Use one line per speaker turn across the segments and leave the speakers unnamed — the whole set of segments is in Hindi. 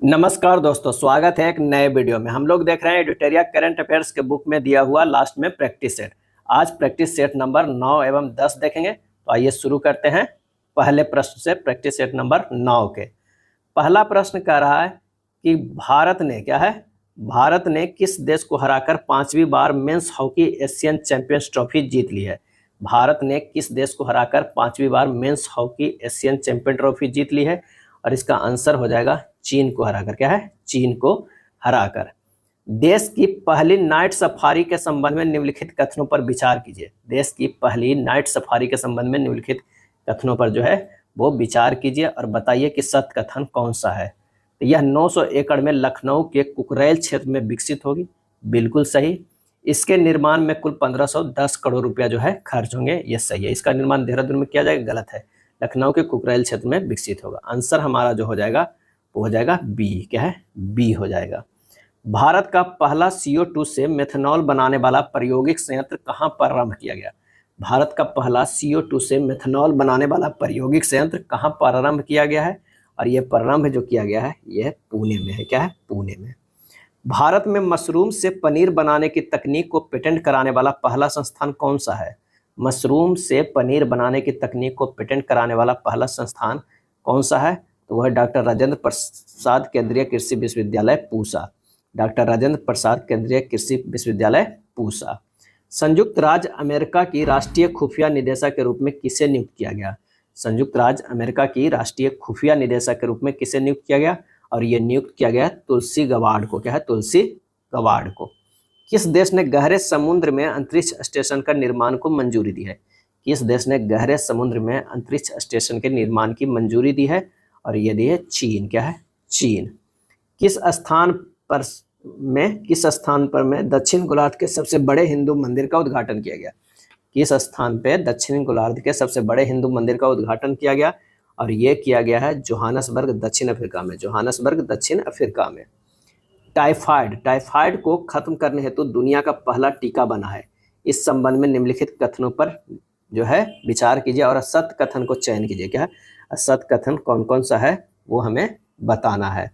नमस्कार दोस्तों, स्वागत है एक नए वीडियो में। हम लोग देख रहे हैं एडिटोरिया करंट अफेयर्स के बुक में दिया हुआ लास्ट में प्रैक्टिस सेट। आज प्रैक्टिस सेट नंबर 9 एवं 10 देखेंगे। तो आइए शुरू करते हैं पहले प्रश्न से। प्रैक्टिस सेट नंबर 9 के पहला प्रश्न कह रहा है कि भारत ने किस देश को हराकर 5वीं बार men's hockey Asian champions trophy जीत ली है। भारत ने किस देश को हराकर 5वीं बार men's hockey Asian champion trophy जीत ली है, और इसका आंसर हो जाएगा चीन को हराकर। चीन को हराकर। देश की पहली नाइट सफारी के संबंध में निम्नलिखित कथनों पर विचार कीजिए। देश की पहली नाइट सफारी के संबंध में निम्नलिखित कथनों पर जो है वो विचार कीजिए और बताइए कि सत्य कथन कौन सा है। तो यह 900 एकड़ में लखनऊ के कुकरेल क्षेत्र में विकसित होगी, बिल्कुल सही। इसके निर्माण में कुल 1510 करोड़ रुपया जो है खर्च होंगे, ये सही है। इसका निर्माण देहरादून में किया जाएगा, गलत है। लखनऊ के कुकरेल क्षेत्र में विकसित होगा। आंसर हमारा जो हो जाएगा वो हो जाएगा बी। बी हो जाएगा। भारत का पहला CO2 से मेथनॉल बनाने वाला प्रायोगिक संयंत्र कहाँ प्रारंभ किया गया। भारत का पहला CO2 से मेथनॉल बनाने वाला प्रायोगिक संयंत्र कहाँ प्रारंभ किया गया है, और यह प्रारंभ जो किया गया है यह पुणे में है। पुणे में। भारत में मशरूम से पनीर बनाने की तकनीक को पेटेंट कराने वाला पहला संस्थान कौन सा है। मशरूम से पनीर बनाने की तकनीक को पेटेंट कराने वाला पहला संस्थान कौन सा है, तो वह डॉक्टर राजेंद्र प्रसाद केंद्रीय कृषि विश्वविद्यालय पूसा। डॉक्टर राजेंद्र प्रसाद केंद्रीय कृषि विश्वविद्यालय पूसा। संयुक्त राज्य अमेरिका की राष्ट्रीय खुफिया निदेशक के रूप में किसे नियुक्त किया गया। संयुक्त राज्य अमेरिका की राष्ट्रीय खुफिया निदेशक के रूप में किसे नियुक्त किया गया, और यह नियुक्त किया गया तुलसी गवार्ड को। तुलसी गवार्ड को। किस देश ने गहरे समुद्र में अंतरिक्ष स्टेशन का निर्माण को मंजूरी दी है। किस देश ने गहरे समुद्र में अंतरिक्ष स्टेशन के निर्माण की मंजूरी दी है, और ये दी है चीन। चीन। किस स्थान पर में दक्षिण गोलार्ध के सबसे बड़े हिंदू मंदिर का उद्घाटन किया गया। किस स्थान पे दक्षिण गोलार्ध के सबसे बड़े हिंदू मंदिर का उद्घाटन किया गया, और ये किया गया है जोहानसबर्ग दक्षिण अफ्रीका में। जोहानसबर्ग दक्षिण अफ्रीका में। टाइफाइड को खत्म करने हेतु दुनिया का पहला टीका बना है। इस संबंध में निम्नलिखित कथनों पर जो है विचार कीजिए और असत्य कथन को चयन कीजिए। असत्य कथन कौन कौन सा है वो हमें बताना है।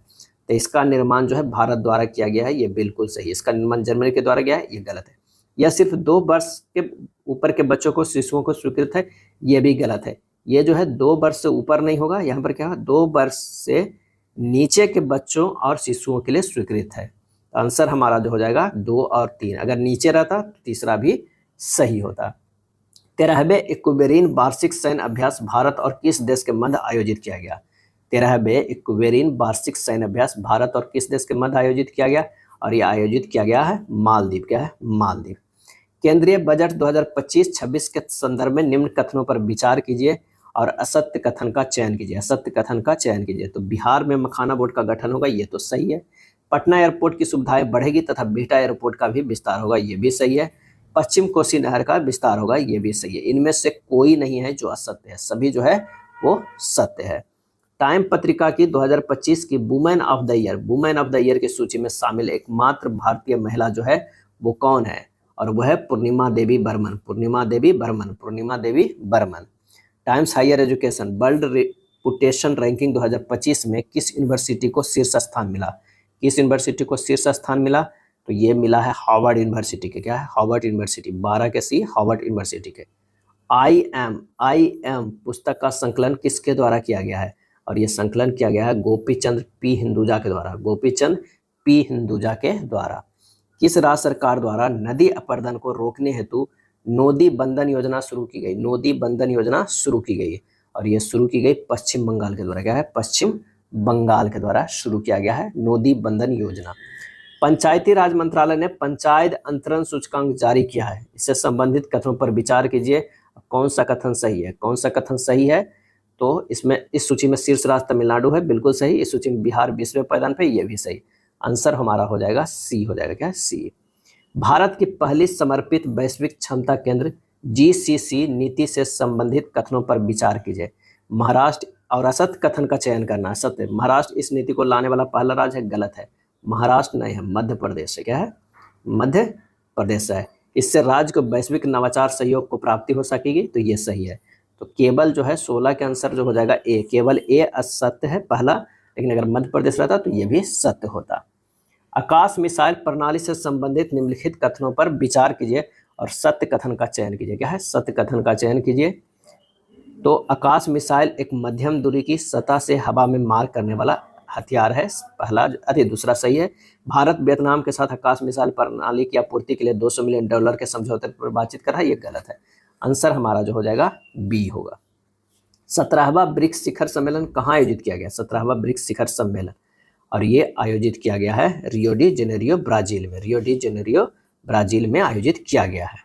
तो इसका निर्माण जो है भारत द्वारा किया गया है, ये बिल्कुल सही। इसका निर्माण जर्मनी के द्वारा गया है, ये गलत है। यह सिर्फ 2 वर्ष के ऊपर के बच्चों को, शिशुओं को स्वीकृत है, ये भी गलत है। ये जो है 2 वर्ष से ऊपर नहीं होगा, यहाँ पर क्या है 2 वर्ष से नीचे के बच्चों और शिशुओं के लिए स्वीकृत है। आंसर हमारा जो हो जाएगा 2 और 3। अगर नीचे रहता तो तीसरा भी सही होता। 13वें इक्विवेरिन वार्षिक सैन्य अभ्यास भारत और किस देश के मध्य आयोजित किया गया। 13वें इक्विवेरिन वार्षिक सैन्य अभ्यास भारत और किस देश के मध्य आयोजित किया गया, और यह आयोजित किया गया है मालदीव। मालदीव। केंद्रीय बजट 2025-26 के संदर्भ में निम्न कथनों पर विचार कीजिए और असत्य कथन का चयन कीजिए। असत्य कथन का चयन कीजिए। तो बिहार में मखाना बोर्ड का गठन होगा, ये तो सही है। पटना एयरपोर्ट की सुविधाएं बढ़ेगी तथा बिहटा एयरपोर्ट का भी विस्तार होगा, ये भी सही है। पश्चिम कोसी नहर का विस्तार होगा, ये भी सही है। इनमें से कोई नहीं है जो असत्य है, सभी जो है वो सत्य है। टाइम पत्रिका की 2025 की वुमेन ऑफ द ईयर की सूची में शामिल एकमात्र भारतीय महिला जो है वो कौन है, और वह है Purnima Devi Barman. Times Higher Education World Reputation Ranking 2025 में किस यूनिवर्सिटी को शीर्ष स्थान मिला। किस यूनिवर्सिटी को शीर्ष स्थान मिला, तो ये मिला है हार्वर्ड यूनिवर्सिटी के। Harvard university. 12 के सी हार्वर्ड यूनिवर्सिटी के। आई एम पुस्तक का संकलन किसके द्वारा किया गया है, और यह संकलन किया गया है गोपीचंद पी हिंदुजा के द्वारा। किस राज्य सरकार द्वारा नदी अपरदन को रोकने हेतु नोदी बंधन योजना शुरू की गई, और यह शुरू की गई पश्चिम बंगाल के द्वारा। पश्चिम बंगाल के द्वारा शुरू किया गया है नोदी बंधन योजना। पंचायती राज मंत्रालय ने पंचायत अंतरण सूचकांक जारी किया है। इससे संबंधित कथनों पर विचार कीजिए, कौन सा कथन सही है। तो इसमें इस सूची में शीर्ष राज्य तमिलनाडु है, बिल्कुल सही। इस सूची में बिहार 20वें पायदान पे, ये भी सही। आंसर हमारा हो जाएगा सी हो जाएगा। सी। भारत की पहली समर्पित वैश्विक क्षमता केंद्र GCC नीति से संबंधित कथनों पर विचार कीजिए। महाराष्ट्र, और असत्य कथन का चयन करना है। सत्य, महाराष्ट्र इस नीति को लाने वाला पहला राज्य है, गलत है। महाराष्ट्र नहीं है, मध्य प्रदेश है। मध्य प्रदेश है। इससे राज्य को वैश्विक नवाचार सहयोग को प्राप्ति हो सकेगी, तो ये सही है। तो केवल जो है 16 के आंसर जो हो जाएगा ए। केवल ए असत्य है पहला, लेकिन अगर मध्य प्रदेश रहता तो ये भी सत्य होता। आकाश मिसाइल प्रणाली से संबंधित निम्नलिखित कथनों पर विचार कीजिए और सत्य कथन का चयन कीजिए। क्या है? सत्य कथन का चयन कीजिए। तो आकाश मिसाइल एक मध्यम दूरी की सतह से हवा में मार करने वाला हथियार है। पहला दूसरा सही है। भारत वियतनाम के साथ आकाश मिसाइल प्रणाली की आपूर्ति के लिए $200 मिलियन के समझौते पर बातचीत कर रहा है, ये गलत है। आंसर हमारा जो हो जाएगा बी होगा। 17वां ब्रिक्स शिखर सम्मेलन कहाँ आयोजित किया गया? 17वां ब्रिक्स शिखर सम्मेलन, और ये आयोजित किया गया है रियो डी जेनेरियो ब्राजील में। रियो डी जेनेरियो ब्राजील में आयोजित किया गया है।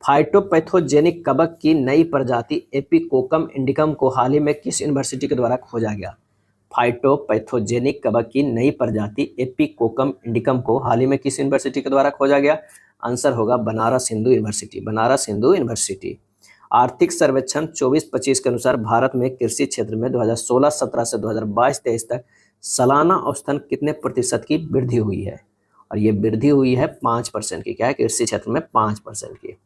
फाइटोपैथोजेनिक कवक की नई प्रजाति एपिकोकम इंडिकम को हाल ही में किस यूनिवर्सिटी के द्वारा खोजा गया? फाइटोपैथोजेनिक कवक की नई प्रजाति एपिकोकम इंडिकम को हाल ही में किस यूनिवर्सिटी के द्वारा खोजा गया? आंसर होगा बनारस हिंदू यूनिवर्सिटी। बनारस हिंदू यूनिवर्सिटी। आर्थिक सर्वेक्षण 24-25 के अनुसार भारत में कृषि क्षेत्र में 2016-17 से 2022-23 तक सालाना औसतन कितने प्रतिशत की वृद्धि हुई है? और ये वृद्धि हुई है 5% की। क्या है? कृषि क्षेत्र में 5% की।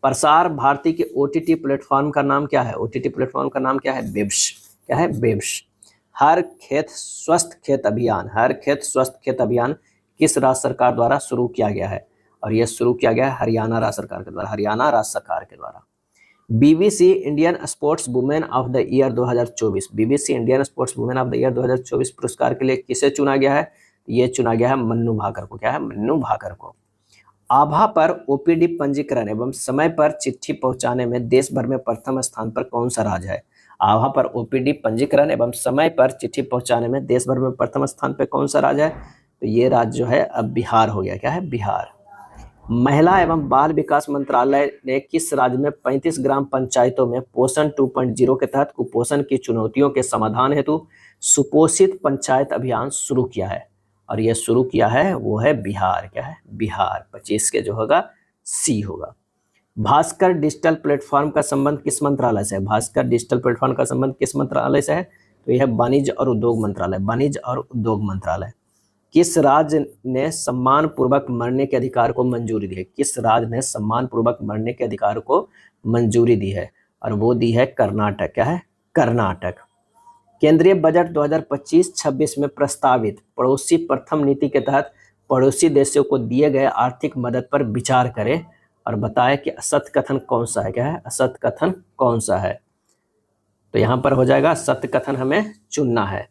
प्रसार भारती के OTT प्लेटफॉर्म का नाम क्या है? OTT प्लेटफॉर्म का नाम क्या है? बेब्स। क्या है? बेब्स। हर खेत स्वस्थ खेत अभियान, हर खेत स्वस्थ खेत अभियान किस राज्य सरकार द्वारा शुरू किया गया है? और यह शुरू किया गया है हरियाणा राज्य सरकार के द्वारा। हरियाणा राज्य सरकार के द्वारा। BBC Indian sports women of the year 2024, BBC Indian sports women of the year 2024 पुरस्कार के लिए किसे चुना गया है? ये चुना गया है मन्नू भाकर को। क्या है? मन्नू भाकर को। आभा पर OPD पंजीकरण एवं समय पर चिट्ठी पहुंचाने में देश भर में प्रथम स्थान पर कौन सा राज्य है? आभा पर OPD पंजीकरण एवं समय पर चिट्ठी पहुंचाने में देश भर में प्रथम स्थान पर कौन सा राज्य है? तो ये राज्य जो है अब बिहार हो गया। क्या है? बिहार। महिला एवं बाल विकास मंत्रालय ने किस राज्य में 35 ग्राम पंचायतों में पोषण 2.0 के तहत कुपोषण की चुनौतियों के समाधान हेतु सुपोषित पंचायत अभियान शुरू किया है? और यह शुरू किया है वो है बिहार। क्या है? बिहार। 25 के जो होगा सी होगा। भास्कर डिजिटल प्लेटफॉर्म का संबंध किस मंत्रालय से है? भास्कर डिजिटल प्लेटफॉर्म का संबंध किस मंत्रालय से है? तो यह वाणिज्य और उद्योग मंत्रालय। वाणिज्य और उद्योग मंत्रालय। किस राज्य ने सम्मान पूर्वक मरने के अधिकार को मंजूरी दी है? किस राज्य ने सम्मान पूर्वक मरने के अधिकार को मंजूरी दी है? और वो दी है कर्नाटक। क्या है? कर्नाटक। केंद्रीय बजट 2025-26 में प्रस्तावित पड़ोसी प्रथम नीति के तहत पड़ोसी देशों को दिए गए आर्थिक मदद पर विचार करें और बताएं कि असत्य कथन कौन सा है। क्या है? असत्य कथन कौन सा है? तो यहाँ पर हो जाएगा सत्य कथन हमें चुनना है।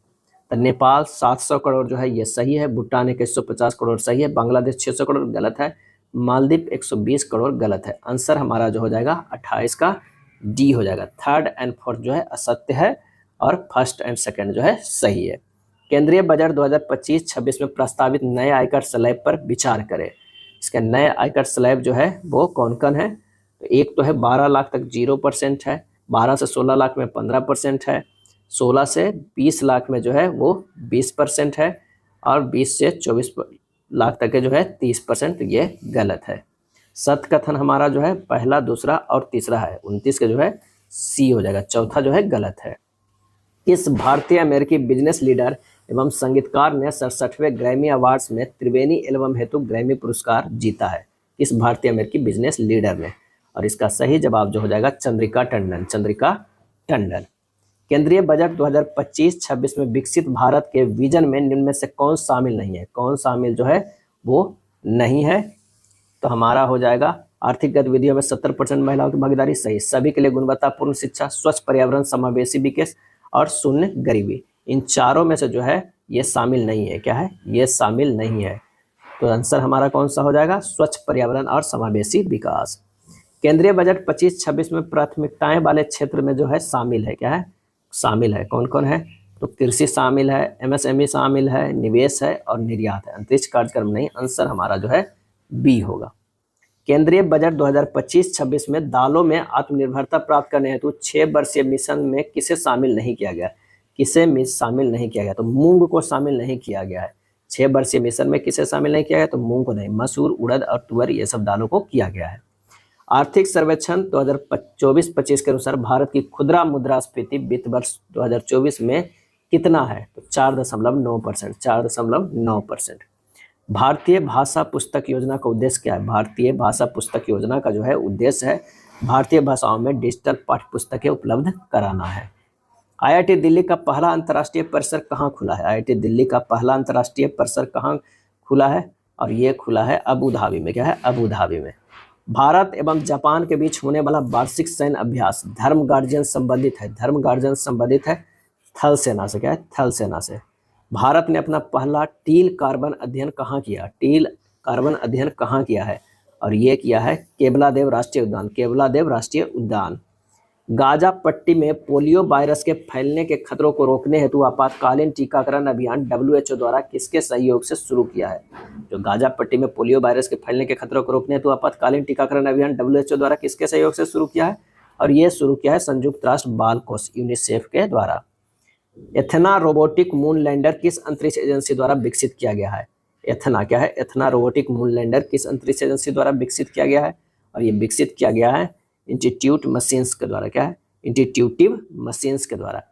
तो नेपाल 700 करोड़ जो है ये सही है। भूटान 150 करोड़ सही है। बांग्लादेश 600 करोड़ गलत है। मालदीव 120 करोड़ गलत है। आंसर हमारा जो हो जाएगा 28 का डी हो जाएगा। 3rd और 4th जो है असत्य है और 1st और 2nd जो है सही है। केंद्रीय बजट 2025-26 में प्रस्तावित नए आयकर स्लैब पर विचार करें। इसके नए आयकर स्लैब जो है वो कौन कौन है? तो एक तो है 12 लाख तक 0% है, 12 से 16 लाख में 15% है, 16 से 20 लाख में जो है वो 20% है, और 20 से 24 लाख तक के जो है 30%। ये गलत है। सत्य कथन हमारा जो है पहला, दूसरा और तीसरा है। 29 के जो है सी हो जाएगा। चौथा जो है गलत है। किस भारतीय अमेरिकी बिजनेस लीडर एवं संगीतकार ने 67वें ग्रैमी अवार्ड्स में त्रिवेणी एल्बम हेतु ग्रैमी पुरस्कार जीता है? किस भारतीय अमेरिकी बिजनेस लीडर ने? और इसका सही जवाब जो हो जाएगा चंद्रिका टंडन। चंद्रिका टंडन। केंद्रीय बजट 2025-26 में विकसित भारत के विजन में निम्न में से कौन शामिल नहीं है? कौन शामिल जो है वो नहीं है? तो हमारा हो जाएगा आर्थिक गतिविधियों में 70% महिलाओं की भागीदारी सही, सभी के लिए गुणवत्तापूर्ण शिक्षा, स्वच्छ पर्यावरण, समावेशी विकास और शून्य गरीबी। इन चारों में से जो है ये शामिल नहीं है। क्या है? ये शामिल नहीं है। तो आंसर हमारा कौन सा हो जाएगा? स्वच्छ पर्यावरण और समावेशी विकास। केंद्रीय बजट 25-26 में प्राथमिकताएं वाले क्षेत्र में जो है शामिल है। क्या है? शामिल है। कौन कौन है? तो कृषि शामिल है, MSME शामिल है, निवेश है और निर्यात है। अंतरिक्ष कार्यक्रम नहीं। आंसर हमारा जो है बी होगा। केंद्रीय बजट 2025-26 में दालों में आत्मनिर्भरता प्राप्त करने हेतु 6 वर्षीय मिशन में किसे शामिल नहीं किया गया? किसे शामिल नहीं किया गया? तो मूंग को शामिल नहीं किया गया है। 6 वर्षीय मिशन में किसे शामिल नहीं किया गया? तो मूंग को नहीं, मसूर, उड़द और तुअर ये सब दालों को किया गया है। आर्थिक सर्वेक्षण 2024-25 के अनुसार भारत की खुदरा मुद्रास्फीति वित्त वर्ष 2024 में कितना है? तो 4.9%। 4.9%। भारतीय भाषा पुस्तक योजना का उद्देश्य क्या है? भारतीय भाषा पुस्तक योजना का जो है उद्देश्य है भारतीय भाषाओं में डिजिटल पाठ्य पुस्तकें उपलब्ध कराना है। आईआईटी दिल्ली का पहला अंतर्राष्ट्रीय परिसर कहाँ खुला है? आईआईटी दिल्ली का पहला अंतर्राष्ट्रीय परिसर कहाँ खुला है? और ये खुला है अबू धाबी में। क्या है? अबू धाबी में। भारत एवं जापान के बीच होने वाला वार्षिक सैन्य अभ्यास धर्म गार्जियन संबंधित है। धर्म गार्जियन संबंधित है थल सेना से। क्या है? थल सेना से। भारत ने अपना पहला टील कार्बन अध्ययन कहाँ किया? टील कार्बन अध्ययन कहाँ किया है? और ये किया है केवलादेव राष्ट्रीय उद्यान। केवलादेव राष्ट्रीय उद्यान। गाजा पट्टी में पोलियो वायरस के फैलने के खतरों को रोकने हेतु आपातकालीन टीकाकरण अभियान WHO द्वारा किसके सहयोग से शुरू किया है? जो गाजा पट्टी में पोलियो वायरस के फैलने के खतरों को रोकने हेतु आपातकालीन टीकाकरण अभियान WHO द्वारा किसके सहयोग से शुरू किया है? और ये शुरू किया है संयुक्त राष्ट्र बाल कोष यूनिसेफ के द्वारा। एथना रोबोटिक मून लैंडर किस अंतरिक्ष एजेंसी द्वारा विकसित किया गया है? एथना क्या है? एथना रोबोटिक मून लैंडर किस अंतरिक्ष एजेंसी द्वारा विकसित किया गया है? और ये विकसित किया गया है इंस्टीट्यूट मशीन्स के द्वारा। क्या है? इंस्टीट्यूटिव मशीन्स के द्वारा।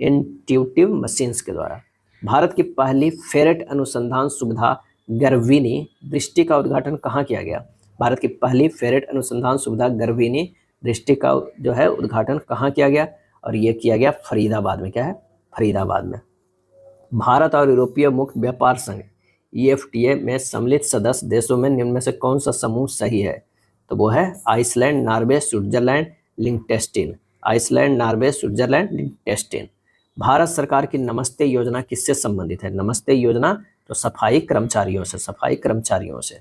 इंट्यूटिव मशीन्स के द्वारा। भारत की पहली फेरेट अनुसंधान सुविधा गर्भिणी दृष्टि का उद्घाटन कहाँ किया गया? भारत की पहली फेरेट अनुसंधान सुविधा गर्भिणी दृष्टि का जो है उद्घाटन कहाँ किया गया? और ये किया गया फरीदाबाद में। क्या है? फरीदाबाद में। भारत और यूरोपीय मुक्त व्यापार संघ EFTA में सम्मिलित सदस्य देशों में निम्न में से कौन सा समूह सही है? तो वो है Iceland, Norway, Switzerland, Liechtenstein. Iceland, Norway, Switzerland, Liechtenstein. भारत सरकार की नमस्ते योजना किससे संबंधित है? नमस्ते योजना तो सफाई कर्मचारियों से। सफाई कर्मचारियों से।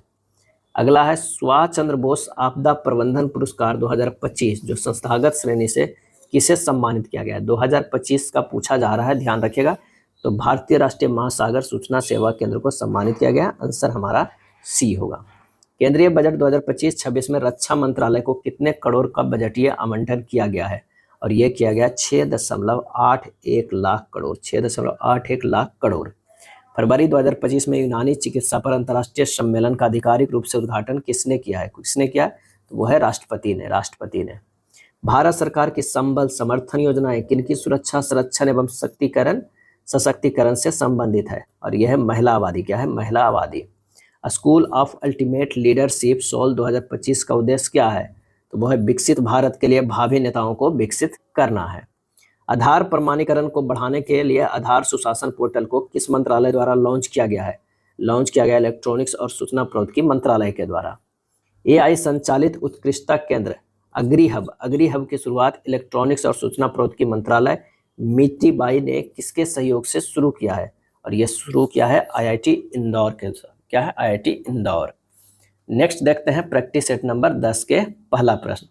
अगला है सुभाष चंद्र बोस आपदा प्रबंधन पुरस्कार 2025 जो संस्थागत श्रेणी से किसे सम्मानित किया गया है? 2025 का पूछा जा रहा है, ध्यान रखिएगा। तो भारतीय राष्ट्रीय महासागर सूचना सेवा केंद्र को सम्मानित किया गया। आंसर हमारा सी होगा। केंद्रीय बजट 2025-26 में रक्षा मंत्रालय को कितने करोड़ का बजटीय आवंटन किया गया है? और ये किया गया 6.81 लाख करोड़। 6.81 लाख करोड़। फरवरी 2025 में यूनानी चिकित्सा पर अंतर्राष्ट्रीय सम्मेलन का आधिकारिक रूप से उद्घाटन किसने किया है? किसने किया? तो वो है राष्ट्रपति ने। राष्ट्रपति ने। भारत सरकार की संबल समर्थन योजनाएं किनकी सुरक्षा, संरक्षण एवं सशक्तिकरण से संबंधित है? और यह है महिला आबादी। क्या है? महिला आबादी। School of ultimate leadership SOUL 2025 का उद्देश्य क्या है? तो वह है विकसित भारत के लिए भावी नेताओं को विकसित करना है। आधार प्रमाणीकरण को बढ़ाने के लिए आधार सुशासन पोर्टल को किस मंत्रालय द्वारा लॉन्च किया गया है? लॉन्च किया गया इलेक्ट्रॉनिक्स और सूचना प्रौद्योगिकी मंत्रालय के द्वारा। AI संचालित उत्कृष्टता केंद्र अग्रीहब की शुरुआत इलेक्ट्रॉनिक्स और सूचना प्रौद्योगिकी मंत्रालय मीठीबाई ने किसके सहयोग से शुरू किया है? और यह शुरू किया है IIT इंदौर के साथ। क्या है? IIT इंदौर। नेक्स्ट देखते हैं प्रैक्टिस सेट नंबर 10 के पहला प्रश्न।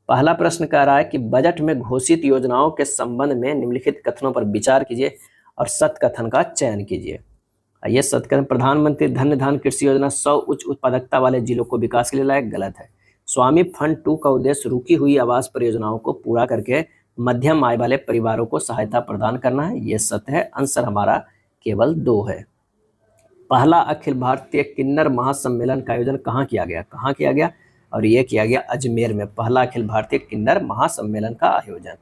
पहला प्रश्न कह रहा है कि बजट में घोषित योजनाओं के संबंध में निम्नलिखित कथनों पर विचार कीजिए और सत कथन का चयन कीजिए। ये सत कथन: प्रधानमंत्री धन्य धान कृषि योजना 100 उच्च उत्पादकता वाले जिलों को विकास के लिए लायक। गलत है। स्वामी फंड 2 का उद्देश्य रुकी हुई आवास परियोजनाओं को पूरा करके मध्यम आय वाले परिवारों को सहायता प्रदान करना है। ये सत्य है। आंसर हमारा केवल 2 है। पहला अखिल भारतीय किन्नर महासम्मेलन का आयोजन कहाँ किया गया? कहाँ किया गया? और ये किया गया अजमेर में। पहला अखिल भारतीय किन्नर महासम्मेलन का आयोजन।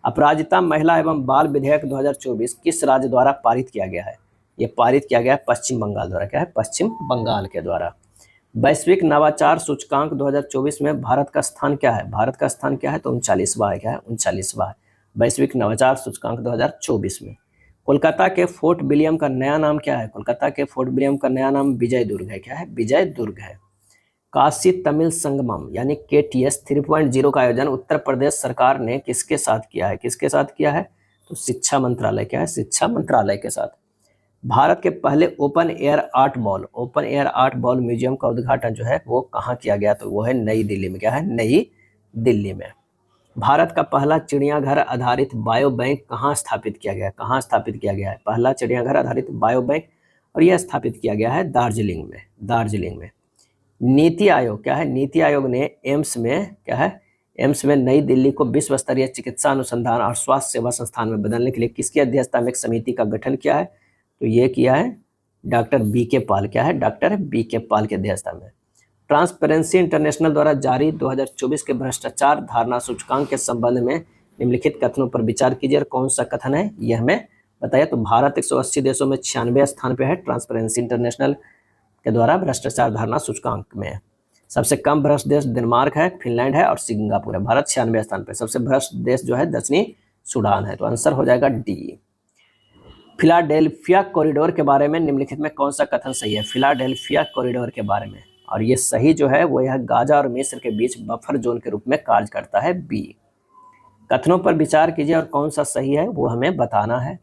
अपराजिता महिला एवं बाल विधेयक 2024 किस राज्य द्वारा पारित किया गया है? ये पारित किया गया पश्चिम बंगाल द्वारा। क्या है? पश्चिम बंगाल के द्वारा। वैश्विक नवाचार सूचकांक 2024 में भारत का स्थान क्या है? भारत का स्थान क्या है? तो 39वां है। क्या है? 39वां है वैश्विक नवाचार सूचकांक 2024 में। कोलकाता के फोर्ट विलियम का नया नाम क्या है? कोलकाता के फोर्ट विलियम का नया नाम विजय दुर्ग है। क्या है? विजय दुर्ग है। काशी तमिल संगमम यानी KTS 3.0 का आयोजन उत्तर प्रदेश सरकार ने किसके साथ किया है? किसके साथ किया है? तो शिक्षा मंत्रालय। क्या है? शिक्षा मंत्रालय के साथ। भारत के पहले open air art ball museum का उद्घाटन जो है वो कहाँ किया गया? तो वो है नई दिल्ली में। क्या है? नई दिल्ली में। भारत का पहला चिड़ियाघर आधारित बायो बैंक कहाँ स्थापित किया गया? कहाँ स्थापित किया गया है पहला चिड़ियाघर आधारित बायो बैंक? और यह स्थापित किया गया है दार्जिलिंग में। दार्जिलिंग में। नीति आयोग। क्या है? नीति आयोग ने एम्स में क्या है? एम्स में नई दिल्ली को विश्व स्तरीय चिकित्सा अनुसंधान और स्वास्थ्य सेवा संस्थान में बदलने के लिए किसकी अध्यक्षता में एक समिति का गठन किया है? तो ये किया है डॉक्टर BK पाल। क्या है? डॉक्टर BK पाल की अध्यक्षता में। ट्रांसपेरेंसी इंटरनेशनल द्वारा जारी 2024 के भ्रष्टाचार धारणा सूचकांक के संबंध में निम्नलिखित कथनों पर विचार कीजिए। कौन सा कथन है यह हमें बताइए। तो भारत 180 देशों में 96 स्थान पे है ट्रांसपेरेंसी इंटरनेशनल के द्वारा भ्रष्टाचार धारणा सूचकांक में। सबसे कम भ्रष्ट देश डेनमार्क है, फिनलैंड है और सिंगापुर है। भारत 96 स्थान पे। सबसे भ्रष्ट देश जो है दक्षिणी सूडान है। तो आंसर हो जाएगा डी। फिलाडेल्फिया कॉरिडोर के बारे में निम्नलिखित में कौन सा कथन सही है? फिलाडेल्फिया कॉरिडोर के बारे में, और ये सही जो है वो यह गाजा और मिस्र के बीच बफर जोन के रूप में कार्य करता है, बी। कथनों पर विचार कीजिए और कौन सा सही है वो हमें बताना है।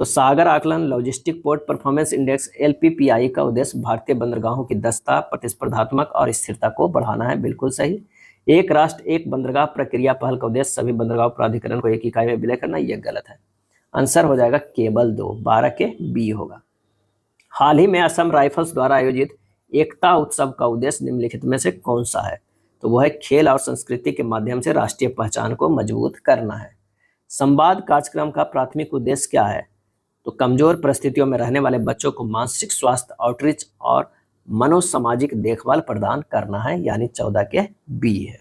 तो सागर आकलन logistic port performance index LPPI का उद्देश्य भारतीय बंदरगाहों की दक्षता, प्रतिस्पर्धात्मक और स्थिरता को बढ़ाना है, बिल्कुल सही। एक राष्ट्र एक बंदरगाह प्रक्रिया पहल का उद्देश्य सभी बंदरगाह प्राधिकरण को एक इकाई में विलय करना, यह गलत है। आंसर हो जाएगा केवल 2, 12 के बी होगा। हाल ही में असम राइफल्स द्वारा आयोजित एकता उत्सव का उद्देश्य निम्नलिखित में से कौन सा है? तो वह है खेल और संस्कृति के माध्यम से राष्ट्रीय पहचान को मजबूत करना है। संवाद कार्यक्रम का प्राथमिक उद्देश्य क्या है? तो कमजोर परिस्थितियों में रहने वाले बच्चों को मानसिक स्वास्थ्य आउटरीच और मनोसामाजिक देखभाल प्रदान करना है, यानी 14 के बी है।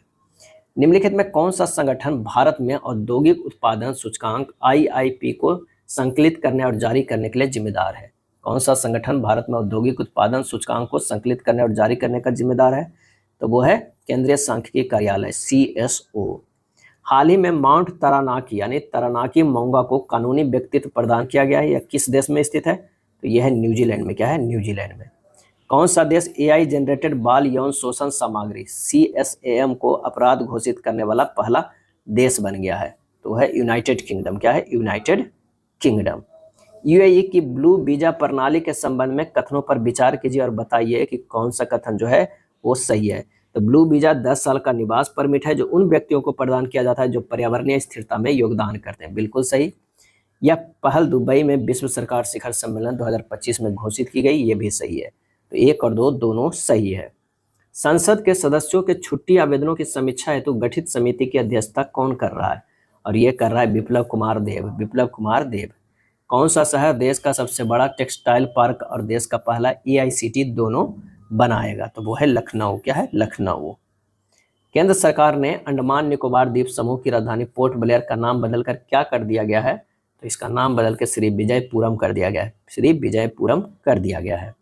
निम्नलिखित में कौन सा संगठन भारत में औद्योगिक उत्पादन सूचकांक IIP को संकलित करने और जारी करने के लिए जिम्मेदार है? कौन सा संगठन भारत में औद्योगिक उत्पादन सूचकांक को संकलित करने और जारी करने का जिम्मेदार है? तो वो है केंद्रीय सांख्यिकी कार्यालय, CSO। हाल ही में माउंट तारानाकी यानी तारानाकी मोंगा को कानूनी व्यक्तित्व प्रदान किया गया है। यह किस देश में स्थित है? तो यह है न्यूजीलैंड में। क्या है? न्यूजीलैंड में। कौन सा देश AI जनरेटेड बाल यौन शोषण सामग्री CSAM को अपराध घोषित करने वाला पहला देश बन गया है? तो है यूनाइटेड किंगडम। क्या है? United kingdom. UAE की ब्लू वीजा प्रणाली के संबंध में कथनों पर विचार कीजिए और बताइए कि कौन सा कथन जो है वो सही है। तो ब्लू वीजा 10 साल का निवास परमिट है जो उन व्यक्तियों को प्रदान किया जाता है जो पर्यावरणीय स्थिरता में योगदान करते हैं, बिल्कुल सही। यह पहल दुबई में विश्व सरकार शिखर सम्मेलन 2025 में घोषित की गई, ये भी सही है। तो 1 और 2 दोनों सही है। संसद के सदस्यों के छुट्टी आवेदनों की समीक्षा हेतु गठित समिति की अध्यक्षता कौन कर रहा है? और ये कर रहा है बिप्लब कुमार देब। बिप्लब कुमार देब। कौन सा शहर देश का सबसे बड़ा टेक्सटाइल पार्क और देश का पहला AICT दोनों बनाएगा? तो वो है लखनऊ। क्या है? लखनऊ। केंद्र सरकार ने अंडमान निकोबार द्वीप समूह की राजधानी पोर्ट ब्लेयर का नाम बदलकर क्या कर दिया गया है? तो इसका नाम बदल के श्री विजयपुरम कर दिया गया है। श्री विजयपुरम कर दिया गया है।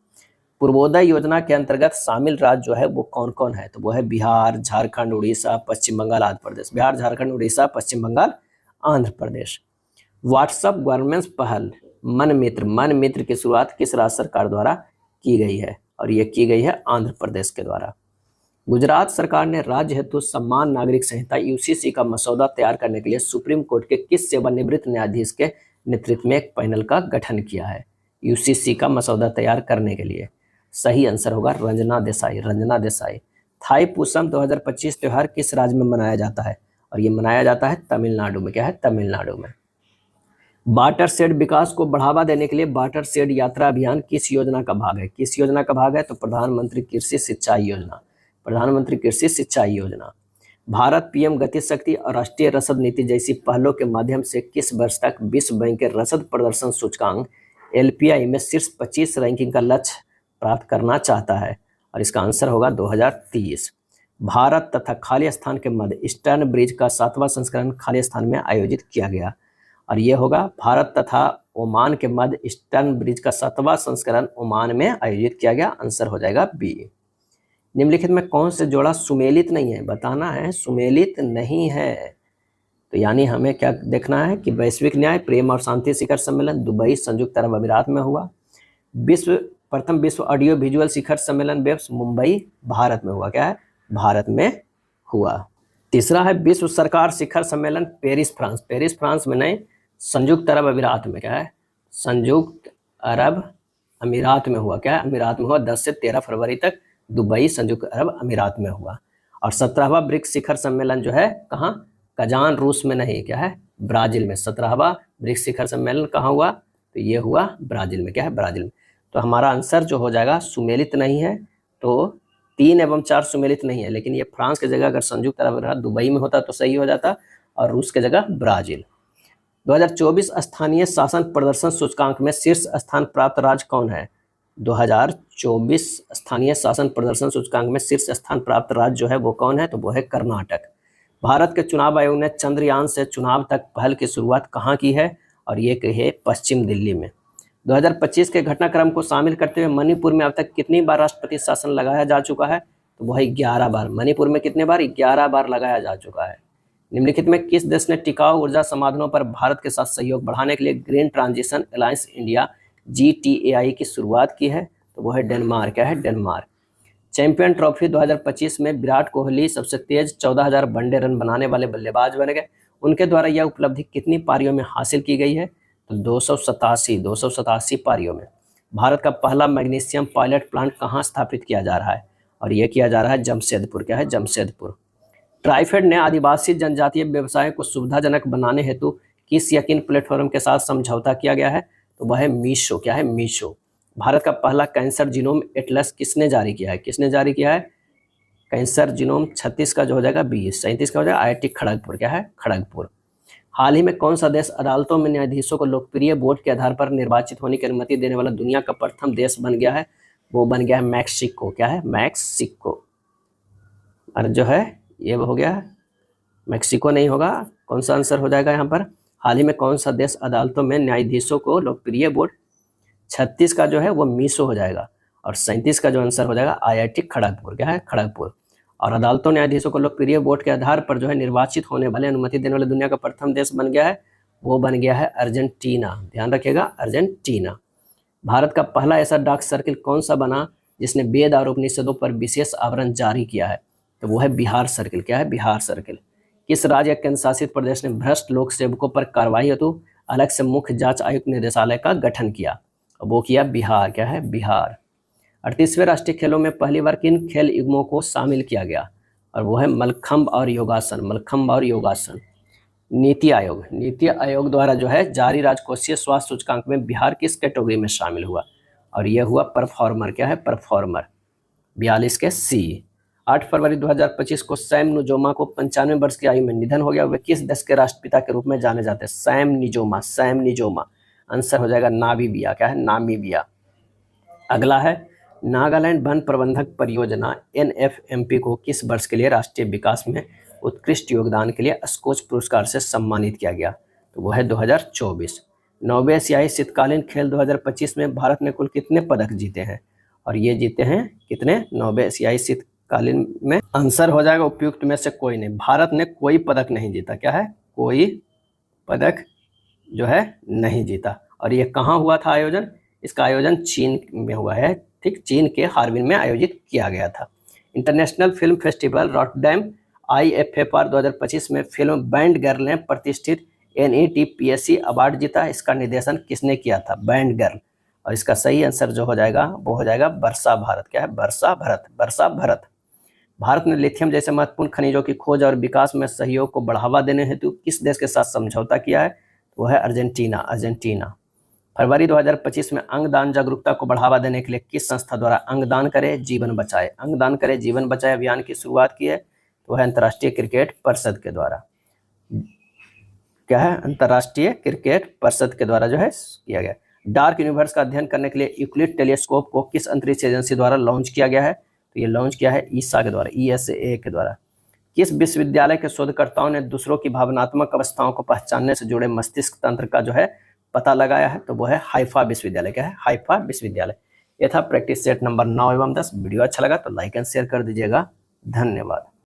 पूर्वोदय योजना के अंतर्गत शामिल राज्य जो है वो कौन कौन है? तो वो है बिहार, झारखंड, उड़ीसा, पश्चिम बंगाल, आंध्र प्रदेश। बिहार, झारखंड, उड़ीसा, पश्चिम बंगाल, आंध्र प्रदेश। व्हाट्सएप गवर्नेंस पहल मन मित्र की शुरुआत किस राज्य सरकार द्वारा की गई है? और ये की गई है आंध्र प्रदेश के द्वारा। गुजरात सरकार ने राज्य हेतु सम्मान नागरिक संहिता UCC का मसौदा तैयार करने के लिए सुप्रीम कोर्ट के किस सेवानिवृत्त न्यायाधीश के नेतृत्व में एक पैनल का गठन किया है? UCC का मसौदा तैयार करने के लिए सही आंसर होगा रंजना देसाई। रंजना देसाई। थाई पुसम 2025 त्यौहार किस राज्य में मनाया जाता है? और ये मनाया जाता है तमिलनाडु में। क्या है? तमिलनाडु में। वाटर शेड विकास को बढ़ावा देने के लिए वाटर शेड यात्रा अभियान किस योजना का भाग है? किस योजना का भाग है? तो प्रधानमंत्री कृषि सिंचाई योजना। प्रधानमंत्री कृषि सिंचाई योजना। भारत PM गति शक्ति और राष्ट्रीय रसद नीति जैसी पहलों के माध्यम से किस वर्ष तक विश्व बैंक के रसद प्रदर्शन सूचकांक LPI में शीर्ष 25 रैंकिंग का लक्ष्य प्राप्त करना चाहता है? और इसका आंसर होगा 2030। भारत तथा खालिस्तान के मध्य ईस्टर्न ब्रिज का 7वां संस्करण खालिस्तान में आयोजित किया गया, और ये होगा भारत तथा ओमान के मध्य ईस्टर्न ब्रिज का 7वां संस्करण ओमान में आयोजित किया गया। आंसर हो जाएगा बी। निम्नलिखित में कौन से जोड़ा सुमेलित नहीं है? बताना है, सुमेलित नहीं है। तो यानी हमें क्या देखना है कि वैश्विक न्याय, प्रेम और शांति शिखर सम्मेलन दुबई संयुक्त अरब अमीरात में हुआ। प्रथम विश्व ऑडियो विजुअल शिखर सम्मेलन वेब्स मुंबई भारत में हुआ। क्या है? भारत में हुआ। तीसरा है विश्व सरकार शिखर सम्मेलन पेरिस फ्रांस। पेरिस फ्रांस में नहीं, संयुक्त अरब अमीरात में। क्या है? संयुक्त अरब अमीरात में हुआ। क्या है? अमीरात में हुआ। 10 से 13 फरवरी तक दुबई संयुक्त अरब अमीरात में हुआ। और 17वां ब्रिक्स शिखर सम्मेलन जो है कहाँ? कजान, रूस में नहीं। क्या है? ब्राजील में। 17वां ब्रिक्स शिखर सम्मेलन कहाँ हुआ? तो ये हुआ ब्राजील में। क्या है? ब्राजील में। तो हमारा आंसर जो हो जाएगा सुमेलित नहीं है, तो 3 एवं 4 सुमेलित नहीं है, लेकिन ये फ्रांस की जगह अगर संयुक्त अरब अमीरात दुबई में होता तो सही हो जाता, और रूस की जगह ब्राजील। 2024 स्थानीय शासन प्रदर्शन सूचकांक में शीर्ष स्थान प्राप्त राज्य कौन है? 2024 स्थानीय शासन प्रदर्शन सूचकांक में शीर्ष स्थान प्राप्त राज्य जो है वो कौन है? तो वो है कर्नाटक। भारत के चुनाव आयोग ने चंद्रयान से चुनाव तक पहल की शुरुआत कहाँ की है? और ये कही है पश्चिम दिल्ली में। 2025 के घटनाक्रम को शामिल करते हुए मणिपुर में अब तक कितनी बार राष्ट्रपति शासन लगाया जा चुका है? तो वह 11 बार। मणिपुर में कितने बार? 11 बार लगाया जा चुका है। निम्नलिखित में किस देश ने टिकाऊ ऊर्जा समाधानों पर भारत के साथ सहयोग बढ़ाने के लिए green transition alliance India GTAI की शुरुआत की है? तो वो है डेनमार्क। क्या है? डेनमार्क। चैंपियन ट्रॉफी 2025 में विराट कोहली सबसे तेज 14,000 वनडे रन बनाने वाले बल्लेबाज बन गए। उनके द्वारा यह उपलब्धि कितनी पारियों में हासिल की गई है? तो 287 पारियों में। भारत का पहला मैग्नीशियम पायलट प्लांट कहाँ स्थापित किया जा रहा है? और यह किया जा रहा है जमशेदपुर। क्या है? जमशेदपुर। ट्राइफेड ने आदिवासी जनजातीय व्यवसाय को सुविधाजनक बनाने हेतु किस यकीन प्लेटफॉर्म के साथ समझौता किया गया है? तो वह है मीशो। क्या है? मीशो। भारत का पहला कैंसर जीनोम एटलस किसने जारी किया है? किसने जारी किया है? कैंसर जीनोम 36 का जो हो जाएगा 20, 37 का हो जाएगा IIT खड़गपुर। क्या है? खड़गपुर। हाल ही में कौन सा देश अदालतों में न्यायाधीशों को लोकप्रिय वोट के आधार पर निर्वाचित होने की अनुमति देने वाला दुनिया का प्रथम देश बन गया है? वो बन गया है मैक्सिको। क्या है? मैक्सिको। और जो है ये हो गया मैक्सिको नहीं होगा। कौन सा आंसर हो जाएगा यहाँ पर? हाल ही में कौन सा देश अदालतों में न्यायाधीशों को लोकप्रिय वोट? 36 का जो है वो मीशो हो जाएगा और 37 का जो आंसर हो जाएगा IIT खड़गपुर। क्या है? खड़गपुर। और अदालतों न्यायाधीशों को लोकप्रिय वोट के आधार पर जो है निर्वाचित होने वाले अनुमति देने वाले दुनिया का प्रथम देश बन गया है, वो बन गया है अर्जेंटीना। ध्यान रखिएगा, अर्जेंटीना। भारत का पहला ऐसा डाक सर्किल कौन सा बना जिसने वेद और उपनिषदों पर विशेष आवरण जारी किया है? तो वो है बिहार सर्किल। क्या है? बिहार सर्किल। किस राज्य या केंद्र शासित प्रदेश ने भ्रष्ट लोक सेवकों पर कार्रवाई हेतु अलग से मुख्य जांच आयुक्त निदेशालय का गठन किया? वो किया बिहार। क्या है? बिहार। 38वें राष्ट्रीय खेलों में पहली बार किन खेल युग्मों को शामिल किया गया? और वो है मलखंब और योगासन। मलखंब और योगासन। नीति आयोग द्वारा जो है जारी राजकोषीय स्वास्थ्य सूचकांक में बिहार किस कैटेगरी में शामिल हुआ? और यह हुआ परफॉर्मर। क्या है? परफॉर्मर। 42 के C। 8 फरवरी 2025 को सैम नुजोमा को 95 वर्ष की आयु में निधन हो गया। वे किस देश के राष्ट्रपिता के रूप में जाने जाते हैं? सैम निजोमा। सैम निजोमा। आंसर हो जाएगा नामीबिया। क्या है? नामीबिया। अगला है नागालैंड वन प्रबंधक परियोजना NFMP को किस वर्ष के लिए राष्ट्रीय विकास में उत्कृष्ट योगदान के लिए स्कोच पुरस्कार से सम्मानित किया गया? तो वो है 2024। 9वें एशियाई शीतकालीन खेल 2025 में भारत ने कुल कितने पदक जीते हैं? और ये जीते हैं कितने? 9वें एशियाई शीतकालीन में आंसर हो जाएगा उपयुक्त में से कोई नहीं। भारत ने कोई पदक नहीं जीता। क्या है? कोई पदक जो है नहीं जीता। और ये कहाँ हुआ था आयोजन? इसका आयोजन चीन में हुआ है। ठीक, चीन के हार्बिन में आयोजित किया गया था। International film festival Rotterdam IFFR 2025 में फिल्म बैंड गर्ल ने प्रतिष्ठित NETPSC अवार्ड जीता। इसका निर्देशन किसने किया था? Band girl. और इसका सही आंसर जो हो जाएगा वो हो जाएगा वर्षा भारत। क्या है? वर्षा भारत। वर्षा भारत। भारत ने लिथियम जैसे महत्वपूर्ण खनिजों की खोज और विकास में सहयोग को बढ़ावा देने हेतु किस देश के साथ समझौता किया है? वो है अर्जेंटीना। अर्जेंटीना। फरवरी 2025 में अंगदान जागरूकता को बढ़ावा देने के लिए किस संस्था द्वारा अंगदान करे जीवन बचाए, अंगदान करे जीवन बचाए अभियान की शुरुआत की है? तो है अंतर्राष्ट्रीय क्रिकेट परिषद के द्वारा। क्या है? अंतर्राष्ट्रीय क्रिकेट परिषद के द्वारा जो है किया गया। डार्क यूनिवर्स का अध्ययन करने के लिए यूक्लिड टेलीस्कोप को किस अंतरिक्ष एजेंसी द्वारा लॉन्च किया गया है? तो ये लॉन्च किया है ईसा के द्वारा, ESA के द्वारा। किस विश्वविद्यालय के शोधकर्ताओं ने दूसरों की भावनात्मक अवस्थाओं को पहचानने से जुड़े मस्तिष्क तंत्र का जो है पता लगाया है? तो वो है हाइफा विश्वविद्यालय। क्या है? हाइफा विश्वविद्यालय। यह था प्रैक्टिस सेट नंबर 9 एवं 10। वीडियो अच्छा लगा तो लाइक एंड शेयर कर दीजिएगा। धन्यवाद।